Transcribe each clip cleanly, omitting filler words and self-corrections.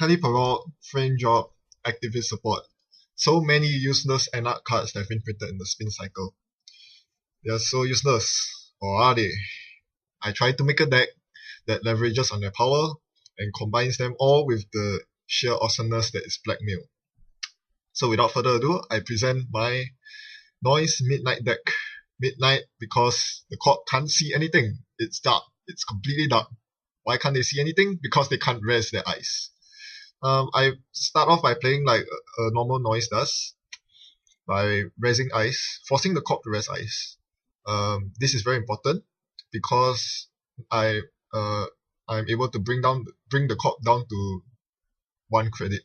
Tempora, Frame Drop, Activist Support. So many useless Anarch cards that have been printed in the spin cycle. They are so useless, or are they? I tried to make a deck that leverages on their power and combines them all with the sheer awesomeness that is Blackmail. So without further ado, I present my Noise Midnight deck. Midnight because the court can't see anything. It's dark. It's completely dark. Why can't they see anything? Because they can't rest their eyes. I start off by playing like a normal Noise does, by raising eyes, forcing the court to rest eyes. This is very important because I'm able to bring the court down to 1 credit.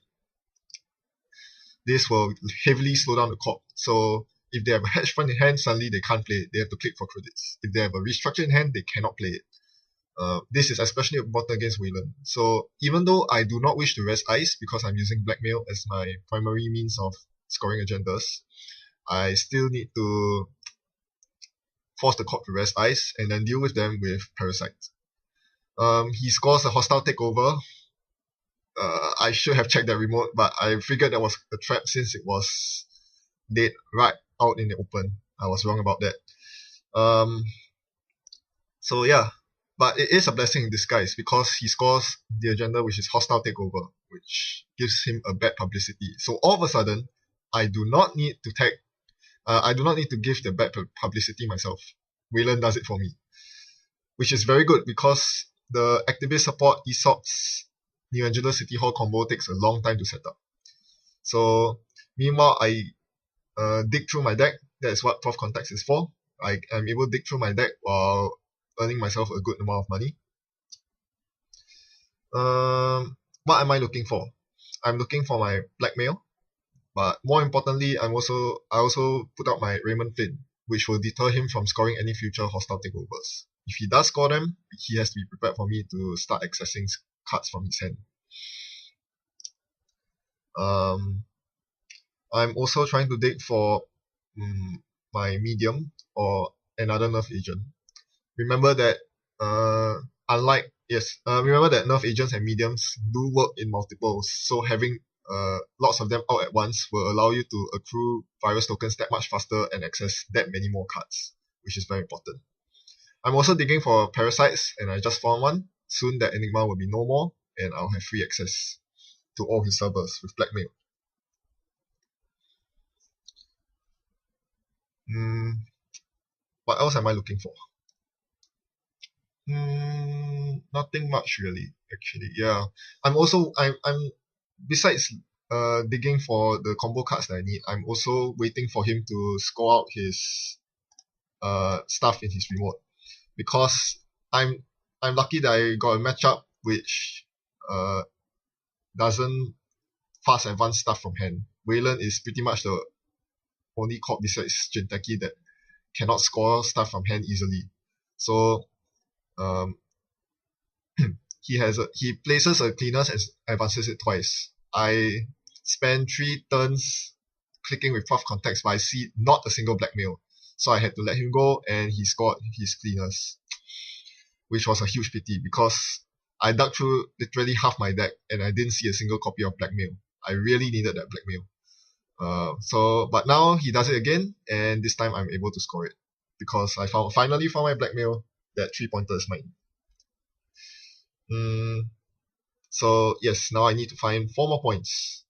This will heavily slow down the court. So if they have a hedge fund in hand, suddenly they can't play it. They have to click for credits. If they have a restructure in hand, they cannot play it. This is especially important against Weyland. So even though I do not wish to rest ice because I'm using Blackmail as my primary means of scoring agendas, I still need to force the court to rest ice and then deal with them with Parasite. He scores a hostile takeover. I should have checked that remote, but I figured that was a trap since it was dead right out in the open. I was wrong about that. So yeah, but it is a blessing in disguise because he scores the agenda which is hostile takeover, which gives him a bad publicity. So all of a sudden, I do not need to give the bad publicity myself. Weyland does it for me, which is very good because the activist support Aesop's New Angeles City Hall combo takes a long time to set up. So meanwhile, I dig through my deck. That is what 12 Contacts is for. I am able to dig through my deck while earning myself a good amount of money. What am I looking for? I'm looking for my Blackmail, but more importantly, I also put out my Raymond Flint, which will deter him from scoring any future hostile takeovers. If he does score them, he has to be prepared for me to start accessing cards from his hand. I'm also trying to dig for my medium or another nerf agent. Remember that remember that nerf agents and mediums do work in multiples, so having lots of them out at once will allow you to accrue virus tokens that much faster and access that many more cards, which is very important. I'm also digging for parasites, and I just found one. Soon that Enigma will be no more, and I'll have free access to all his servers with Blackmail. What else am I looking for? Nothing much really, actually. Yeah, I'm besides digging for the combo cards that I need, I'm also waiting for him to score out his stuff in his remote, because I'm lucky that I got a matchup which doesn't fast advance stuff from hand. Weyland is pretty much the only cop besides Jinteki that cannot score stuff from hand easily. So he places a cleaners and advances it twice. I spent 3 turns clicking with 12 contacts, but I see not a single Blackmail. So I had to let him go, and he scored his cleaners, which was a huge pity because I dug through literally half my deck and I didn't see a single copy of Blackmail. I really needed that Blackmail. But now he does it again, and this time I'm able to score it because I finally found my Blackmail. That 3-pointer is mine. So yes, now I need to find 4 more points,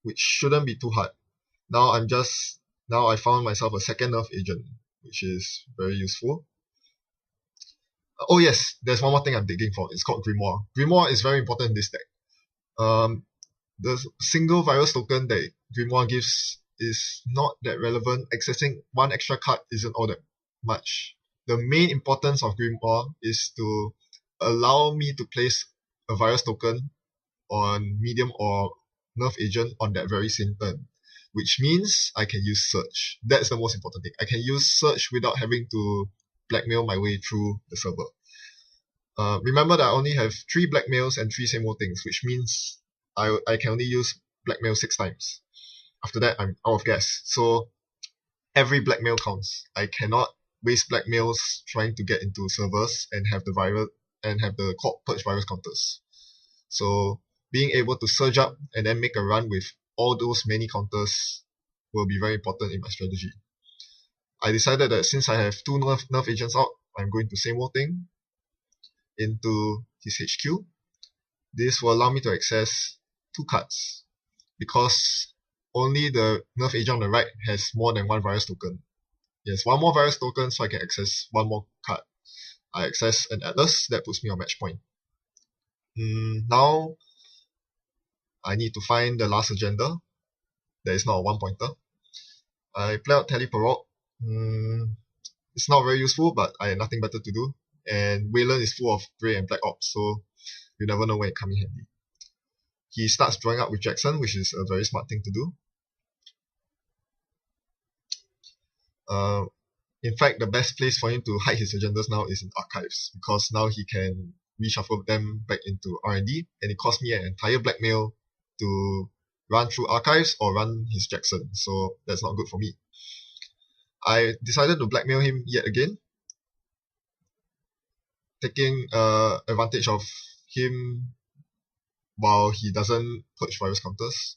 which shouldn't be too hard. Now I found myself a second nerf agent, which is very useful. Oh yes, there's one more thing I'm digging for. It's called Grimoire. Grimoire is very important in this deck. The single virus token that Grimoire gives is not that relevant. Accessing 1 extra card isn't all that much. The main importance of Grimoire is to allow me to place a virus token on medium or nerf agent on that very same turn, which means I can use search. That's the most important thing. I can use search without having to Blackmail my way through the server. Remember that I only have 3 Blackmails and 3 same old things, which means I can only use Blackmail 6 times. After that, I'm out of gas. So every Blackmail counts. I cannot waste Blackmails trying to get into servers and have the corp purge virus counters. So being able to surge up and then make a run with all those many counters will be very important in my strategy. I decided that since I have two nerf agents out, I'm going to say Loathing into his HQ. This will allow me to access 2 cards, because only the nerf agent on the right has more than 1 virus token. Yes, 1 more virus token, so I can access 1 more card. I access an Atlas, that puts me on match point. Now, I need to find the last agenda. That is not a 1-pointer. I play out Tempora. It's not very useful, but I had nothing better to do. And Weyland is full of Grey and Black Ops, so you never know when it comes in handy. He starts drawing up with Jackson, which is a very smart thing to do. In fact, the best place for him to hide his agendas now is in archives, because now he can reshuffle them back into R&D, and it cost me an entire Blackmail to run through archives or run his Jackson, so that's not good for me. I decided to blackmail him yet again, taking advantage of him while he doesn't purge virus counters,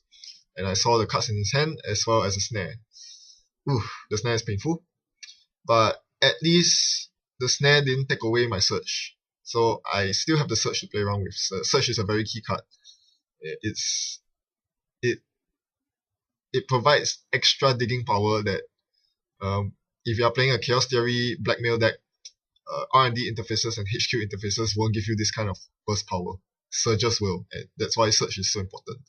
and I saw the cards in his hand as well as a snare. The snare is painful, but at least the snare didn't take away my search, so I still have the search to play around with. Search is a very key card. It provides extra digging power that if you are playing a Chaos Theory Blackmail deck, R&D interfaces and HQ interfaces won't give you this kind of burst power. Surges will, and that's why Surge is so important.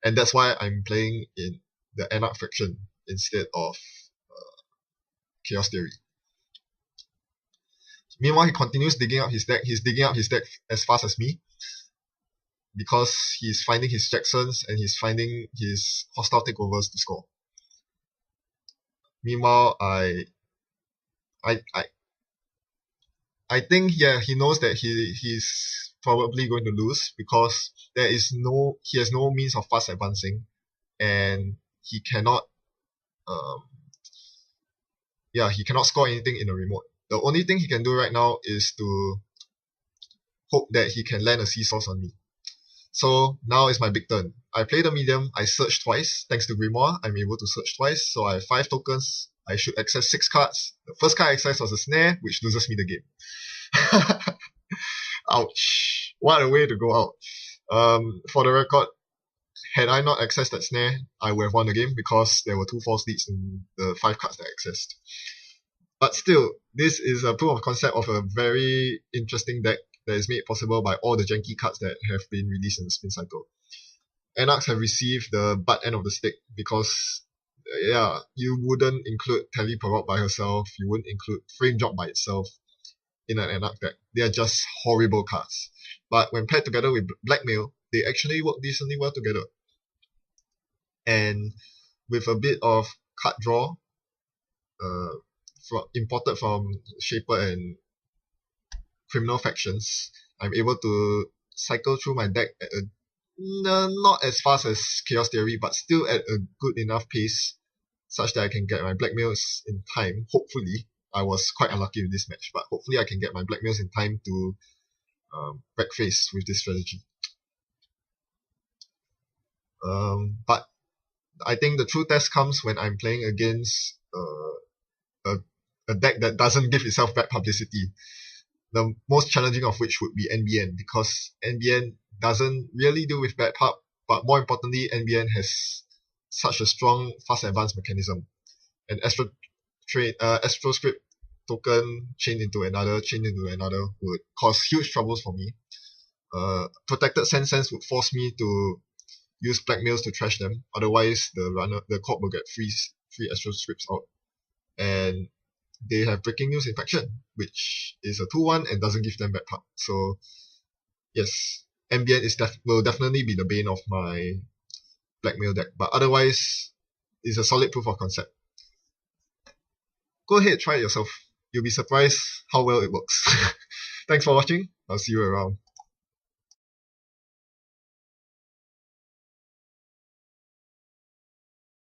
And that's why I'm playing in the Anarch faction instead of Chaos Theory. Meanwhile, he continues digging up his deck. He's digging up his deck as fast as me, because he's finding his Jacksons and he's finding his hostile takeovers to score. Meanwhile, I think he knows that he's probably going to lose, because he has no means of fast advancing, and he cannot score anything in a remote. The only thing he can do right now is to hope that he can land a C-Source on me. So now is my big turn. I play the medium, I search twice. Thanks to Grimoire, I'm able to search twice, so I have 5 tokens. I should access 6 cards. The first card I accessed was a snare, which loses me the game. Ouch. What a way to go out. For the record, had I not accessed that snare, I would have won the game, because there were 2 false leads in the 5 cards that I accessed. But still, this is a proof of concept of a very interesting deck that is made possible by all the janky cards that have been released in the spin cycle. Anarchs have received the butt end of the stick, because you wouldn't include Tempora by herself, you wouldn't include Frame Drop by itself in an Anarch deck. They are just horrible cards. But when paired together with Blackmail, they actually work decently well together. And with a bit of card draw, imported from Shaper and Criminal factions, I'm able to cycle through my deck at not as fast as Chaos Theory, but still at a good enough pace, such that I can get my Blackmails in time. Hopefully, I was quite unlucky with this match, but hopefully I can get my Blackmails in time to backface with this strategy. But I think the true test comes when I'm playing against a deck that doesn't give itself bad publicity. The most challenging of which would be NBN, because NBN doesn't really deal with bad pub, but more importantly, NBN has such a strong fast advance mechanism. And Astro Script token chained into another would cause huge troubles for me. Protected Sense would force me to use Blackmails to trash them, otherwise the corp will get free Astro Scripts out. And they have Breaking News Infection, which is a 2-1 and doesn't give them bad pub. So yes, NBN will definitely be the bane of my Blackmail deck, but otherwise it's a solid proof of concept. Go ahead, try it yourself. You'll be surprised how well it works. Thanks for watching. I'll see you around.